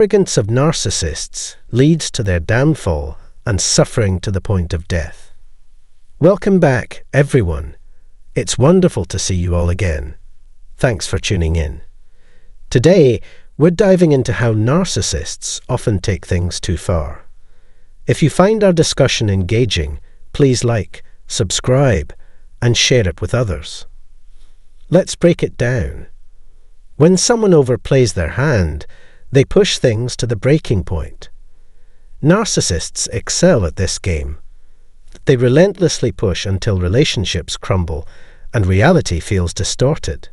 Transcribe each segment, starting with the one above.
Arrogance of narcissists leads to their downfall and suffering to the point of death. Welcome back, everyone. It's wonderful to see you all again. Thanks for tuning in. Today, we're diving into how narcissists often take things too far. If you find our discussion engaging, please like, subscribe, and share it with others. Let's break it down. When someone overplays their hand, they push things to the breaking point. Narcissists excel at this game. They relentlessly push until relationships crumble and reality feels distorted.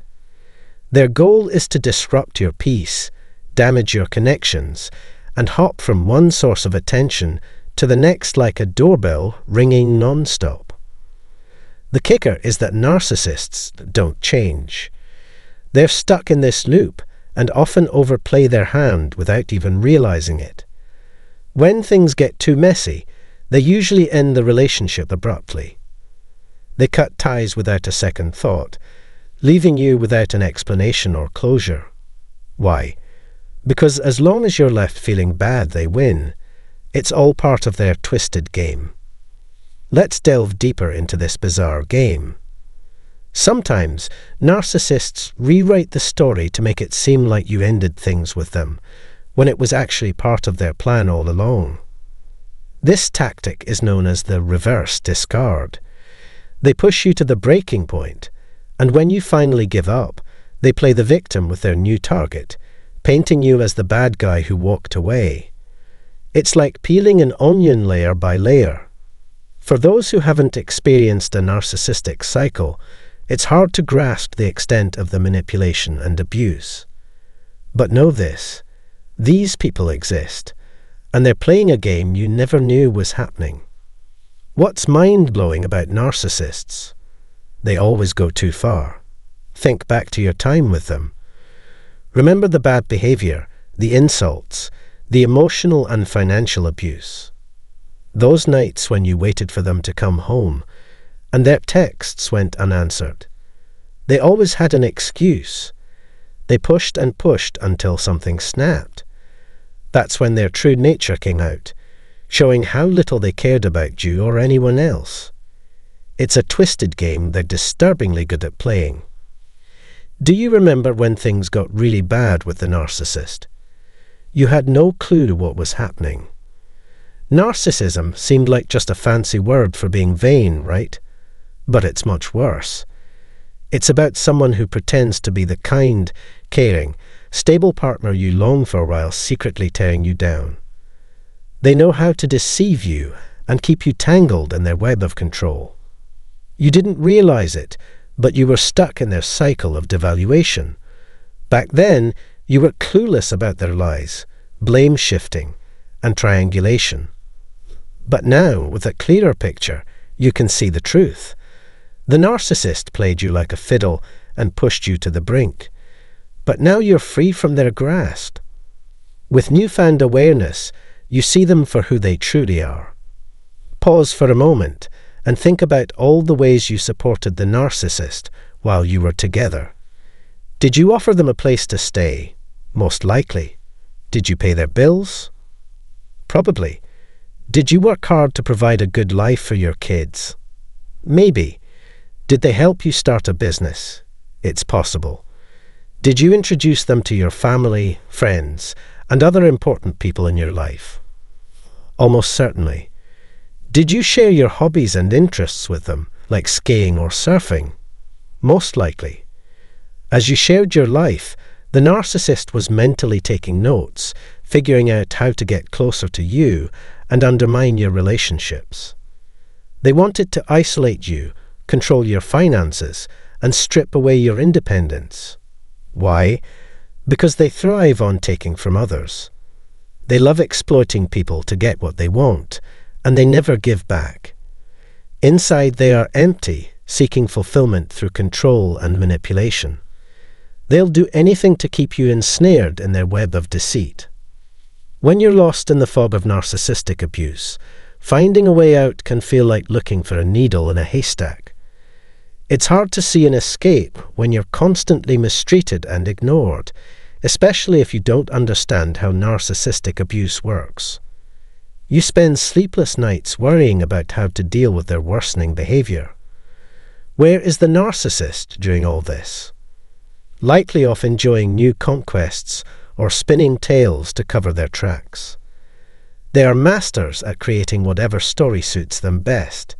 Their goal is to disrupt your peace, damage your connections, and hop from one source of attention to the next like a doorbell ringing non-stop. The kicker is that narcissists don't change. They're stuck in this loop and often overplay their hand without even realizing it. When things get too messy, they usually end the relationship abruptly. They cut ties without a second thought, leaving you without an explanation or closure. Why? Because as long as you're left feeling bad, they win. It's all part of their twisted game. Let's delve deeper into this bizarre game. Sometimes, narcissists rewrite the story to make it seem like you ended things with them, when it was actually part of their plan all along. This tactic is known as the reverse discard. They push you to the breaking point, and when you finally give up, they play the victim with their new target, painting you as the bad guy who walked away. It's like peeling an onion layer by layer. For those who haven't experienced a narcissistic cycle, it's hard to grasp the extent of the manipulation and abuse. But know this, these people exist, and they're playing a game you never knew was happening. What's mind-blowing about narcissists? They always go too far. Think back to your time with them. Remember the bad behavior, the insults, the emotional and financial abuse. Those nights when you waited for them to come home, and their texts went unanswered. They always had an excuse. They pushed and pushed until something snapped. That's when their true nature came out, showing how little they cared about you or anyone else. It's a twisted game they're disturbingly good at playing. Do you remember when things got really bad with the narcissist? You had no clue what was happening. Narcissism seemed like just a fancy word for being vain, right? But it's much worse. It's about someone who pretends to be the kind, caring, stable partner you long for while secretly tearing you down. They know how to deceive you and keep you tangled in their web of control. You didn't realize it, but you were stuck in their cycle of devaluation. Back then, you were clueless about their lies, blame-shifting, and triangulation. But now, with a clearer picture, you can see the truth. The narcissist played you like a fiddle and pushed you to the brink. But now you're free from their grasp. With newfound awareness, you see them for who they truly are. Pause for a moment and think about all the ways you supported the narcissist while you were together. Did you offer them a place to stay? Most likely. Did you pay their bills? Probably. Did you work hard to provide a good life for your kids? Maybe. Did they help you start a business? It's possible. Did you introduce them to your family, friends, and other important people in your life? Almost certainly. Did you share your hobbies and interests with them, like skiing or surfing? Most likely. As you shared your life, the narcissist was mentally taking notes, figuring out how to get closer to you and undermine your relationships. They wanted to isolate you, control your finances, and strip away your independence. Why? Because they thrive on taking from others. They love exploiting people to get what they want, and they never give back. Inside they are empty, seeking fulfillment through control and manipulation. They'll do anything to keep you ensnared in their web of deceit. When you're lost in the fog of narcissistic abuse, finding a way out can feel like looking for a needle in a haystack. It's hard to see an escape when you're constantly mistreated and ignored. especially if you don't understand how narcissistic abuse works. You spend sleepless nights worrying about how to deal with their worsening behavior. Where is the narcissist during all this? Likely off enjoying new conquests or spinning tales to cover their tracks. They are masters at creating whatever story suits them best.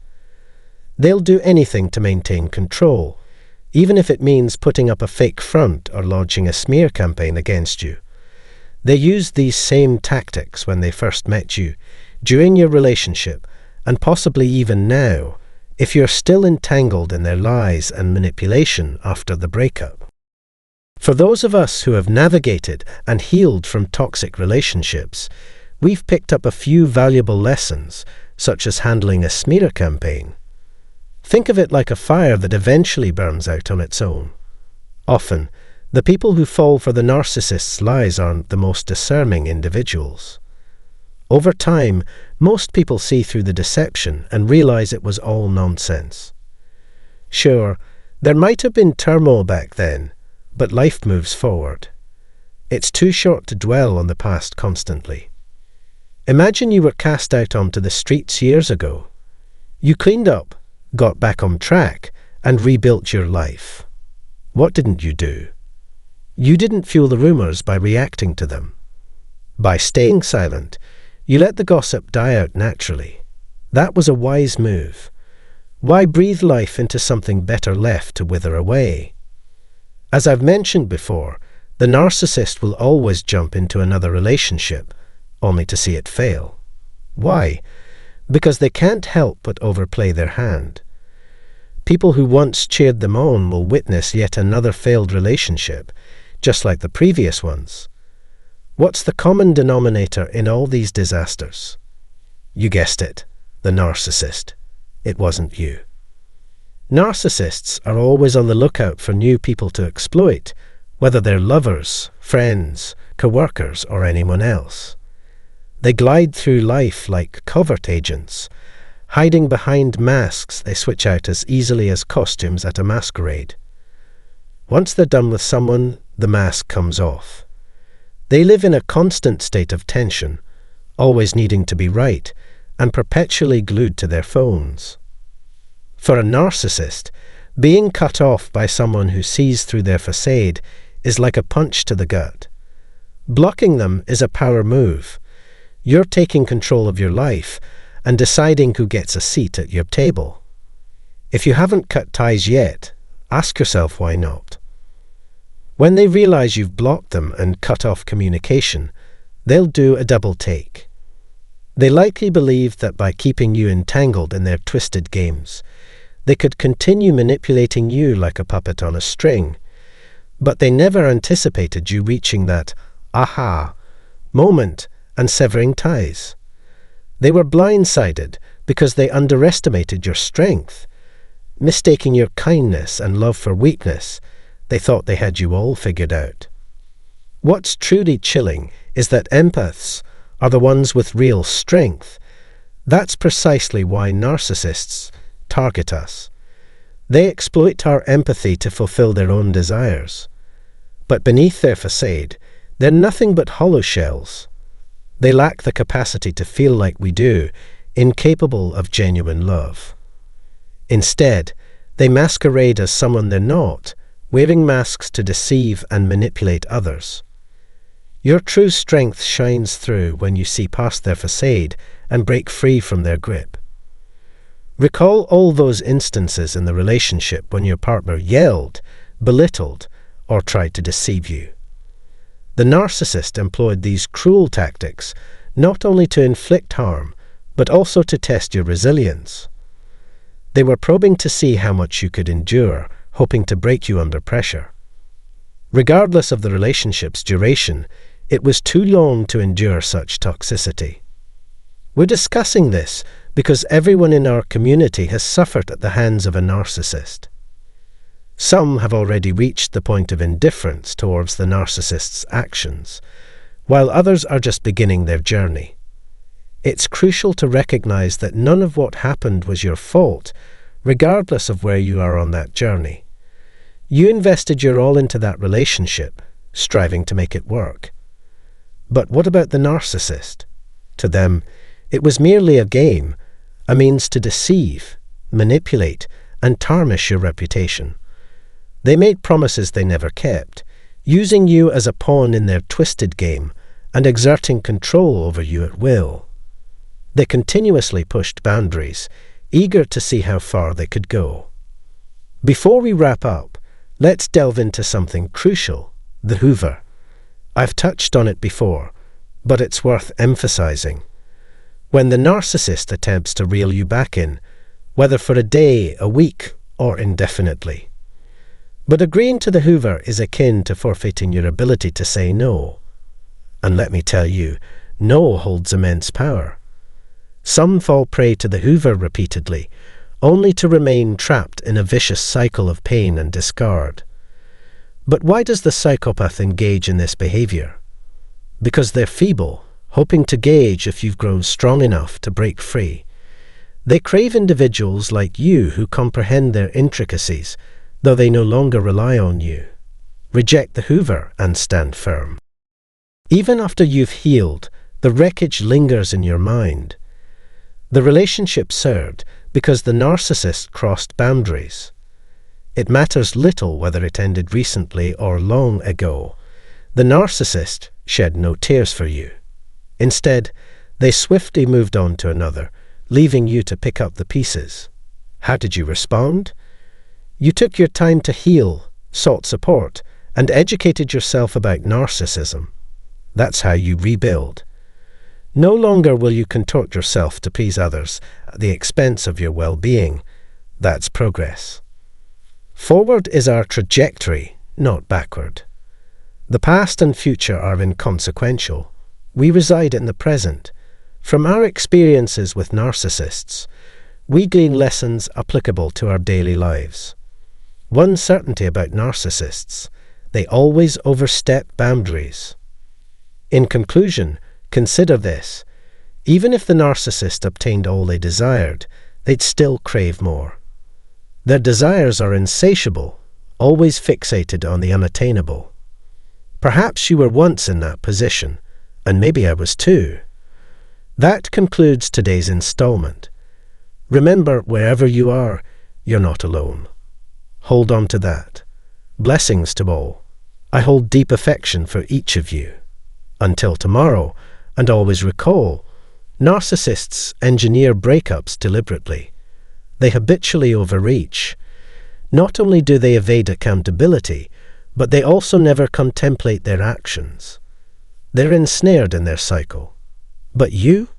They'll do anything to maintain control, even if it means putting up a fake front or launching a smear campaign against you. They used these same tactics when they first met you, during your relationship, and possibly even now, if you're still entangled in their lies and manipulation after the breakup. For those of us who have navigated and healed from toxic relationships, we've picked up a few valuable lessons, such as handling a smear campaign. Think of it like a fire that eventually burns out on its own. Often, the people who fall for the narcissist's lies aren't the most discerning individuals. Over time, most people see through the deception and realize it was all nonsense. Sure, there might have been turmoil back then, but life moves forward. It's too short to dwell on the past constantly. Imagine you were cast out onto the streets years ago. You cleaned up, got back on track, and rebuilt your life. What didn't you do? You didn't fuel the rumors by reacting to them. By staying silent, you let the gossip die out naturally. That was a wise move. Why breathe life into something better left to wither away? As I've mentioned before, the narcissist will always jump into another relationship, only to see it fail. Why? Because they can't help but overplay their hand. People who once cheered them on will witness yet another failed relationship, just like the previous ones. What's the common denominator in all these disasters? You guessed it, the narcissist. It wasn't you. Narcissists are always on the lookout for new people to exploit, whether they're lovers, friends, co-workers, or anyone else. They glide through life like covert agents, hiding behind masks they switch out as easily as costumes at a masquerade. Once they're done with someone, the mask comes off. They live in a constant state of tension, always needing to be right, and perpetually glued to their phones. For a narcissist, being cut off by someone who sees through their facade is like a punch to the gut. Blocking them is a power move. You're taking control of your life and deciding who gets a seat at your table. If you haven't cut ties yet, ask yourself why not. When they realize you've blocked them and cut off communication, they'll do a double take. They likely believe that by keeping you entangled in their twisted games, they could continue manipulating you like a puppet on a string, but they never anticipated you reaching that aha moment and severing ties. They were blindsided because they underestimated your strength. Mistaking your kindness and love for weakness, they thought they had you all figured out. What's truly chilling is that empaths are the ones with real strength. That's precisely why narcissists target us. They exploit our empathy to fulfill their own desires. But beneath their facade, they're nothing but hollow shells. They lack the capacity to feel like we do, incapable of genuine love. Instead, they masquerade as someone they're not, wearing masks to deceive and manipulate others. Your true strength shines through when you see past their facade and break free from their grip. Recall all those instances in the relationship when your partner yelled, belittled, or tried to deceive you. The narcissist employed these cruel tactics not only to inflict harm, but also to test your resilience. They were probing to see how much you could endure, hoping to break you under pressure. Regardless of the relationship's duration, it was too long to endure such toxicity. We're discussing this because everyone in our community has suffered at the hands of a narcissist. Some have already reached the point of indifference towards the narcissist's actions, while others are just beginning their journey. It's crucial to recognize that none of what happened was your fault, regardless of where you are on that journey. You invested your all into that relationship, striving to make it work. But what about the narcissist? To them, it was merely a game, a means to deceive, manipulate, and tarnish your reputation. They made promises they never kept, using you as a pawn in their twisted game and exerting control over you at will. They continuously pushed boundaries, eager to see how far they could go. Before we wrap up, let's delve into something crucial, the hoover. I've touched on it before, but it's worth emphasizing. When the narcissist attempts to reel you back in, whether for a day, a week, or indefinitely. But agreeing to the hoover is akin to forfeiting your ability to say no. And let me tell you, no holds immense power. Some fall prey to the hoover repeatedly, only to remain trapped in a vicious cycle of pain and discard. But why does the psychopath engage in this behavior? Because they're feeble, hoping to gauge if you've grown strong enough to break free. They crave individuals like you who comprehend their intricacies, though they no longer rely on you. Reject the hoover and stand firm. Even after you've healed, the wreckage lingers in your mind. The relationship served because the narcissist crossed boundaries. It matters little whether it ended recently or long ago. The narcissist shed no tears for you. Instead, they swiftly moved on to another, leaving you to pick up the pieces. How did you respond? You took your time to heal, sought support, and educated yourself about narcissism. That's how you rebuild. No longer will you contort yourself to please others at the expense of your well-being. That's progress. Forward is our trajectory, not backward. The past and future are inconsequential. We reside in the present. From our experiences with narcissists, we glean lessons applicable to our daily lives. One certainty about narcissists: they always overstep boundaries. In conclusion, consider this. Even if the narcissist obtained all they desired, they'd still crave more. Their desires are insatiable, always fixated on the unattainable. Perhaps you were once in that position, and maybe I was too. That concludes today's installment. Remember, wherever you are, you're not alone. Hold on to that. Blessings to all. I hold deep affection for each of you. Until tomorrow, and always recall, narcissists engineer breakups deliberately. They habitually overreach. Not only do they evade accountability, but they also never contemplate their actions. They're ensnared in their cycle. But you've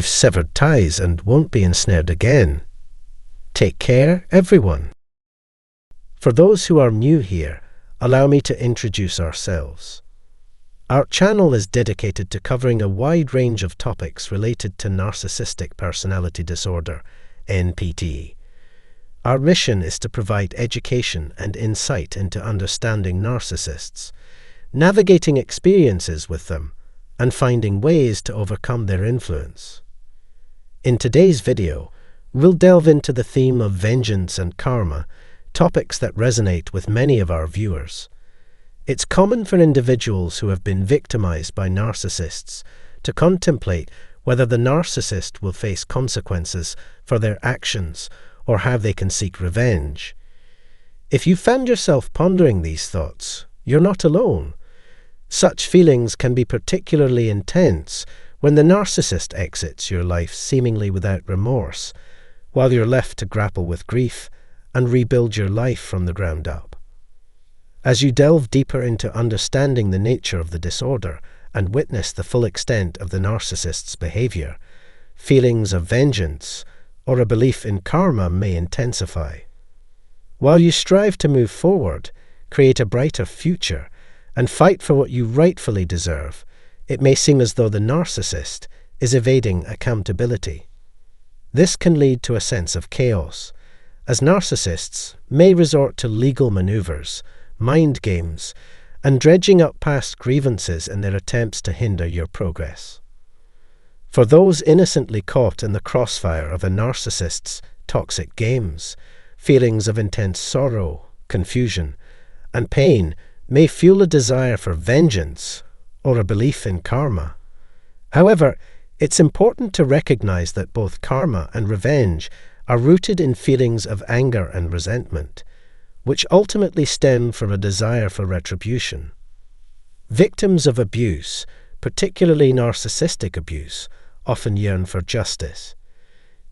severed ties and won't be ensnared again. Take care, everyone. For those who are new here, allow me to introduce ourselves. Our channel is dedicated to covering a wide range of topics related to narcissistic personality disorder, NPD. Our mission is to provide education and insight into understanding narcissists, navigating experiences with them, and finding ways to overcome their influence. In today's video, we'll delve into the theme of vengeance and karma, topics that resonate with many of our viewers. It's common for individuals who have been victimized by narcissists to contemplate whether the narcissist will face consequences for their actions or how they can seek revenge. If you found yourself pondering these thoughts, you're not alone. Such feelings can be particularly intense when the narcissist exits your life seemingly without remorse, while you're left to grapple with grief and rebuild your life from the ground up. As you delve deeper into understanding the nature of the disorder and witness the full extent of the narcissist's behavior, feelings of vengeance or a belief in karma may intensify. While you strive to move forward, create a brighter future, and fight for what you rightfully deserve, it may seem as though the narcissist is evading accountability. This can lead to a sense of chaos, as narcissists may resort to legal maneuvers, mind games, and dredging up past grievances in their attempts to hinder your progress. For those innocently caught in the crossfire of a narcissist's toxic games, feelings of intense sorrow, confusion, and pain may fuel a desire for vengeance or a belief in karma. However, it's important to recognize that both karma and revenge are rooted in feelings of anger and resentment, which ultimately stem from a desire for retribution. Victims of abuse, particularly narcissistic abuse, often yearn for justice.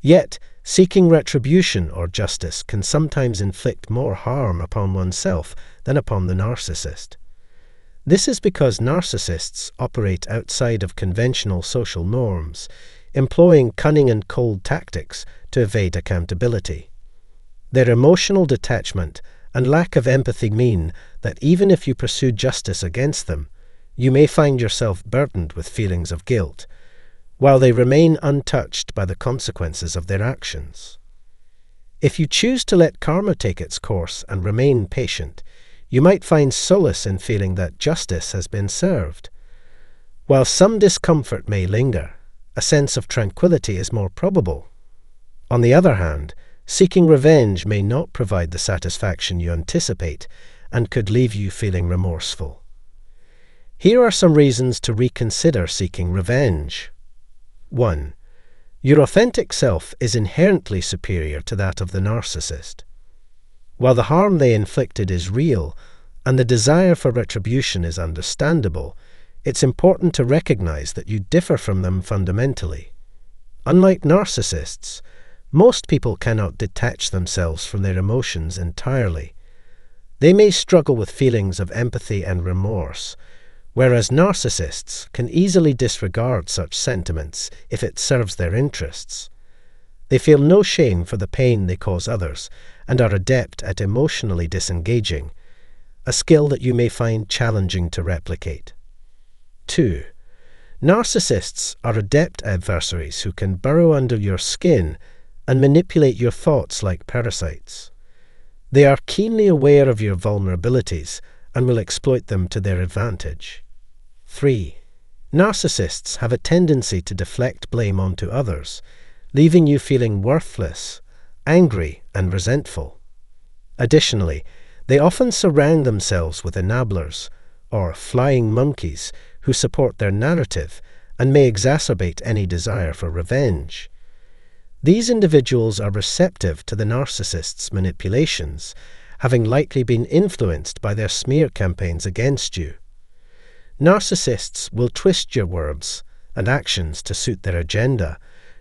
Yet, seeking retribution or justice can sometimes inflict more harm upon oneself than upon the narcissist. This is because narcissists operate outside of conventional social norms, employing cunning and cold tactics to evade accountability. Their emotional detachment and lack of empathy mean that even if you pursue justice against them, you may find yourself burdened with feelings of guilt, while they remain untouched by the consequences of their actions. If you choose to let karma take its course and remain patient, you might find solace in feeling that justice has been served. While some discomfort may linger, a sense of tranquility is more probable. On the other hand, seeking revenge may not provide the satisfaction you anticipate and could leave you feeling remorseful. Here are some reasons to reconsider seeking revenge. 1. Your authentic self is inherently superior to that of the narcissist. While the harm they inflicted is real and the desire for retribution is understandable, it's important to recognize that you differ from them fundamentally. Unlike narcissists, most people cannot detach themselves from their emotions entirely. They may struggle with feelings of empathy and remorse, whereas narcissists can easily disregard such sentiments if it serves their interests. They feel no shame for the pain they cause others and are adept at emotionally disengaging, a skill that you may find challenging to replicate. 2. Narcissists are adept adversaries who can burrow under your skin and manipulate your thoughts like parasites. They are keenly aware of your vulnerabilities and will exploit them to their advantage. 3. Narcissists have a tendency to deflect blame onto others, leaving you feeling worthless, angry, and resentful. Additionally, they often surround themselves with enablers, or flying monkeys, who support their narrative and may exacerbate any desire for revenge. These individuals are receptive to the narcissist's manipulations, having likely been influenced by their smear campaigns against you. Narcissists will twist your words and actions to suit their agenda,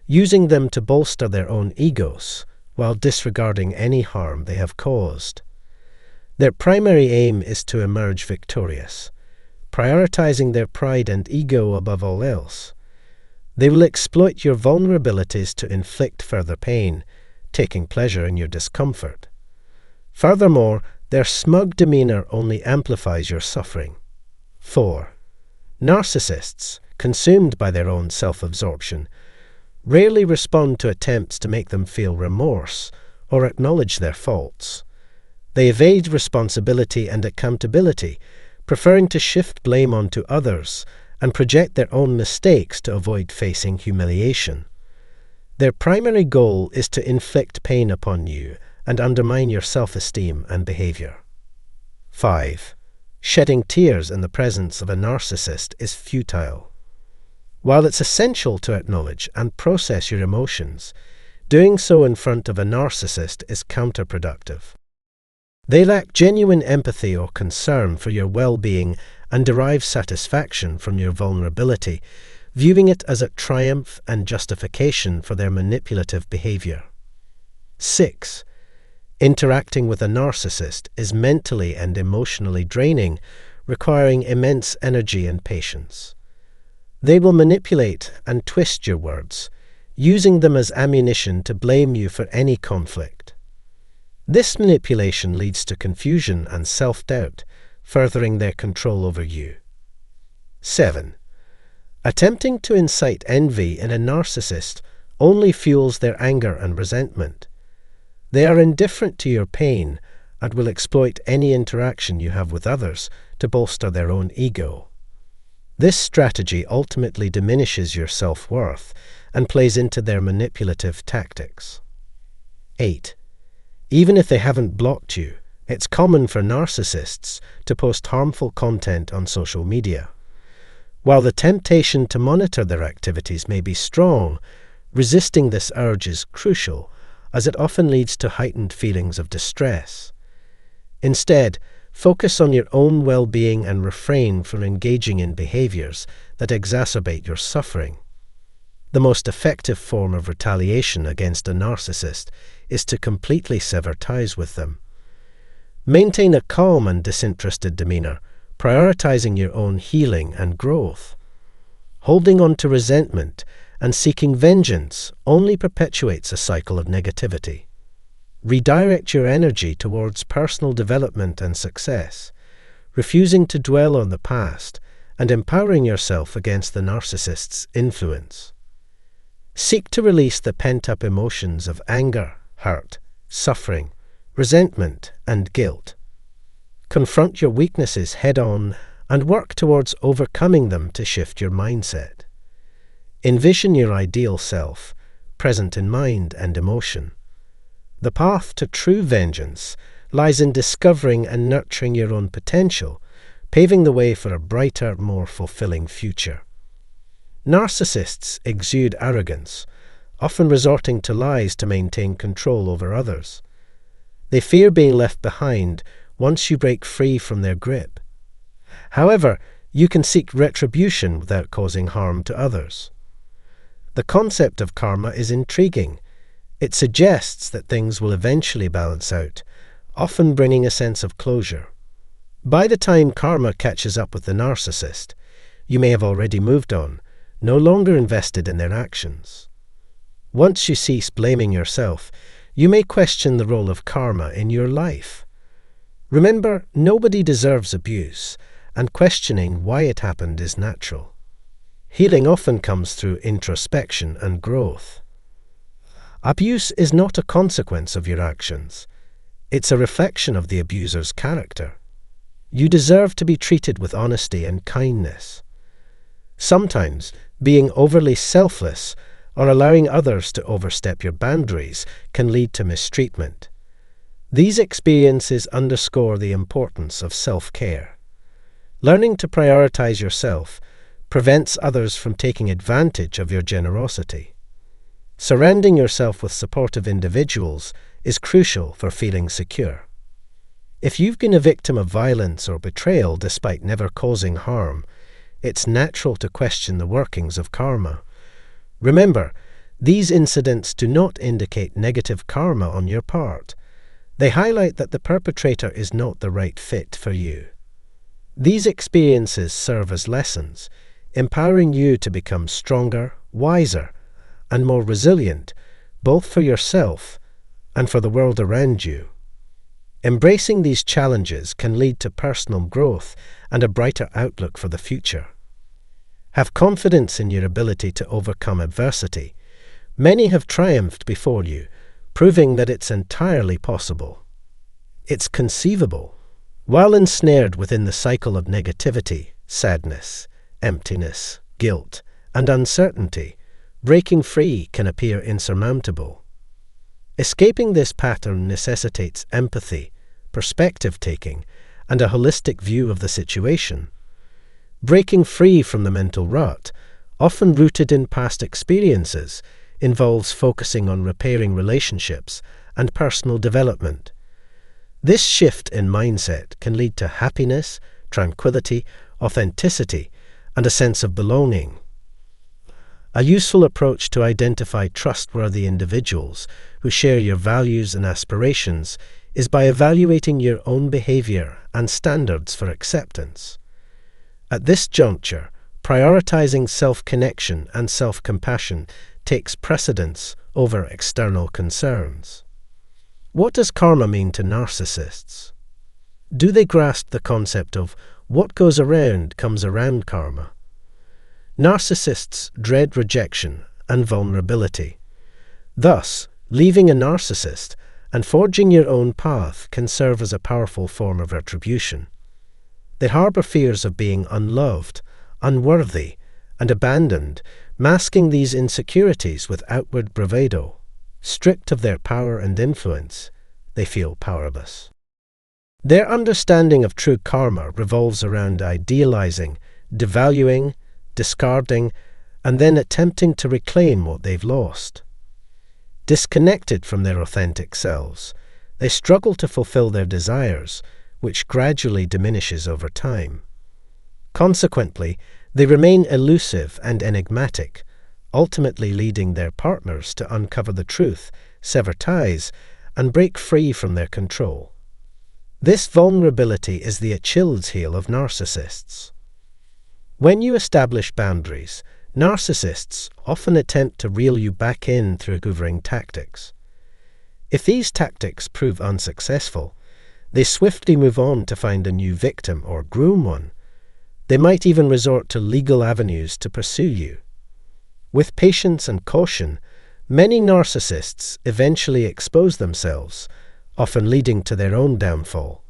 using them to bolster their own egos, while disregarding any harm they have caused. Their primary aim is to emerge victorious, prioritizing their pride and ego above all else. They will exploit your vulnerabilities to inflict further pain, taking pleasure in your discomfort. Furthermore, their smug demeanor only amplifies your suffering. 4. Narcissists, consumed by their own self-absorption, rarely respond to attempts to make them feel remorse or acknowledge their faults. They evade responsibility and accountability, preferring to shift blame onto others and project their own mistakes to avoid facing humiliation. Their primary goal is to inflict pain upon you and undermine your self-esteem and behavior. 5. Shedding tears in the presence of a narcissist is futile. While it's essential to acknowledge and process your emotions, doing so in front of a narcissist is counterproductive. They lack genuine empathy or concern for your well-being and derive satisfaction from your vulnerability, viewing it as a triumph and justification for their manipulative behavior. 6. Interacting with a narcissist is mentally and emotionally draining, requiring immense energy and patience. They will manipulate and twist your words, using them as ammunition to blame you for any conflict. This manipulation leads to confusion and self-doubt, furthering their control over you. 7. Attempting to incite envy in a narcissist only fuels their anger and resentment. They are indifferent to your pain and will exploit any interaction you have with others to bolster their own ego. This strategy ultimately diminishes your self-worth and plays into their manipulative tactics. 8. Even if they haven't blocked you, It's common for narcissists to post harmful content on social media. While the temptation to monitor their activities may be strong, resisting this urge is crucial, as it often leads to heightened feelings of distress. Instead, focus on your own well-being and refrain from engaging in behaviors that exacerbate your suffering. The most effective form of retaliation against a narcissist is to completely sever ties with them. Maintain a calm and disinterested demeanor, prioritizing your own healing and growth. Holding on to resentment and seeking vengeance only perpetuates a cycle of negativity. Redirect your energy towards personal development and success, refusing to dwell on the past and empowering yourself against the narcissist's influence. Seek to release the pent-up emotions of anger, hurt, suffering, resentment, and guilt. Confront your weaknesses head-on and work towards overcoming them to shift your mindset. Envision your ideal self, present in mind and emotion. The path to true vengeance lies in discovering and nurturing your own potential, paving the way for a brighter, more fulfilling future. Narcissists exude arrogance, often resorting to lies to maintain control over others. They fear being left behind once you break free from their grip. However, you can seek retribution without causing harm to others. The concept of karma is intriguing. It suggests that things will eventually balance out, often bringing a sense of closure. By the time karma catches up with the narcissist, you may have already moved on, no longer invested in their actions. Once you cease blaming yourself, you may question the role of karma in your life. Remember, nobody deserves abuse, and questioning why it happened is natural. Healing often comes through introspection and growth. Abuse is not a consequence of your actions. It's a reflection of the abuser's character. You deserve to be treated with honesty and kindness. Sometimes, being overly selfless or allowing others to overstep your boundaries can lead to mistreatment. These experiences underscore the importance of self-care. Learning to prioritize yourself prevents others from taking advantage of your generosity. Surrounding yourself with supportive individuals is crucial for feeling secure. If you've been a victim of violence or betrayal despite never causing harm, it's natural to question the workings of karma. Remember, these incidents do not indicate negative karma on your part. They highlight that the perpetrator is not the right fit for you. These experiences serve as lessons, empowering you to become stronger, wiser, and more resilient, both for yourself and for the world around you. Embracing these challenges can lead to personal growth and a brighter outlook for the future. Have confidence in your ability to overcome adversity. Many have triumphed before you, proving that it's entirely possible. It's conceivable. While ensnared within the cycle of negativity, sadness, emptiness, guilt, and uncertainty, breaking free can appear insurmountable. Escaping this pattern necessitates empathy, perspective-taking, and a holistic view of the situation. Breaking free from the mental rut, often rooted in past experiences, involves focusing on repairing relationships and personal development. This shift in mindset can lead to happiness, tranquility, authenticity, and a sense of belonging. A useful approach to identify trustworthy individuals who share your values and aspirations is by evaluating your own behavior and standards for acceptance. At this juncture, prioritizing self-connection and self-compassion takes precedence over external concerns. What does karma mean to narcissists? Do they grasp the concept of what goes around comes around karma? Narcissists dread rejection and vulnerability. Thus, leaving a narcissist and forging your own path can serve as a powerful form of retribution. They harbor fears of being unloved, unworthy, and abandoned, masking these insecurities with outward bravado. Stripped of their power and influence, they feel powerless. Their understanding of true karma revolves around idealizing, devaluing, discarding, and then attempting to reclaim what they've lost. Disconnected from their authentic selves, they struggle to fulfill their desires, which gradually diminishes over time. Consequently, they remain elusive and enigmatic, ultimately leading their partners to uncover the truth, sever ties, and break free from their control. This vulnerability is the Achilles heel of narcissists. When you establish boundaries, narcissists often attempt to reel you back in through hoovering tactics. If these tactics prove unsuccessful, they swiftly move on to find a new victim or groom one. They might even resort to legal avenues to pursue you. With patience and caution, many narcissists eventually expose themselves, often leading to their own downfall.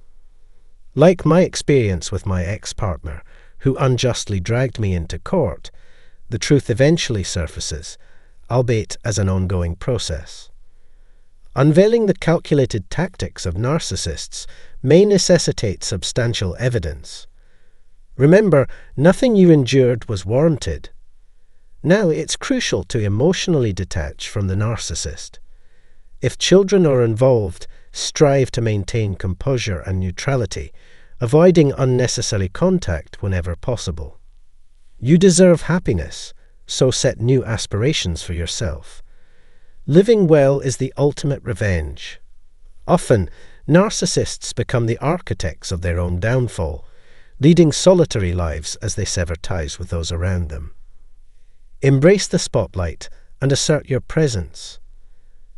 Like my experience with my ex-partner, who unjustly dragged me into court, the truth eventually surfaces, albeit as an ongoing process. Unveiling the calculated tactics of narcissists may necessitate substantial evidence. Remember, nothing you endured was warranted. Now, it's crucial to emotionally detach from the narcissist. If children are involved, strive to maintain composure and neutrality, avoiding unnecessary contact whenever possible. You deserve happiness, so set new aspirations for yourself. Living well is the ultimate revenge. Often, narcissists become the architects of their own downfall, leading solitary lives as they sever ties with those around them. Embrace the spotlight and assert your presence.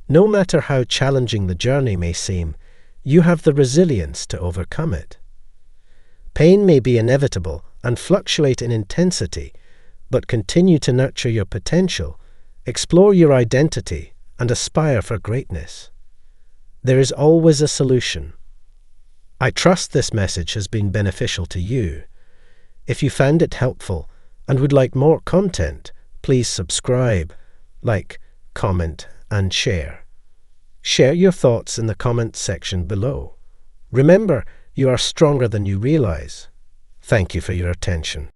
No matter how challenging the journey may seem, you have the resilience to overcome it. Pain may be inevitable and fluctuate in intensity, but continue to nurture your potential, explore your identity, and aspire for greatness. There is always a solution. I trust this message has been beneficial to you. If you found it helpful and would like more content, please subscribe, like, comment, and share. Share your thoughts in the comments section below. Remember, you are stronger than you realize. Thank you for your attention.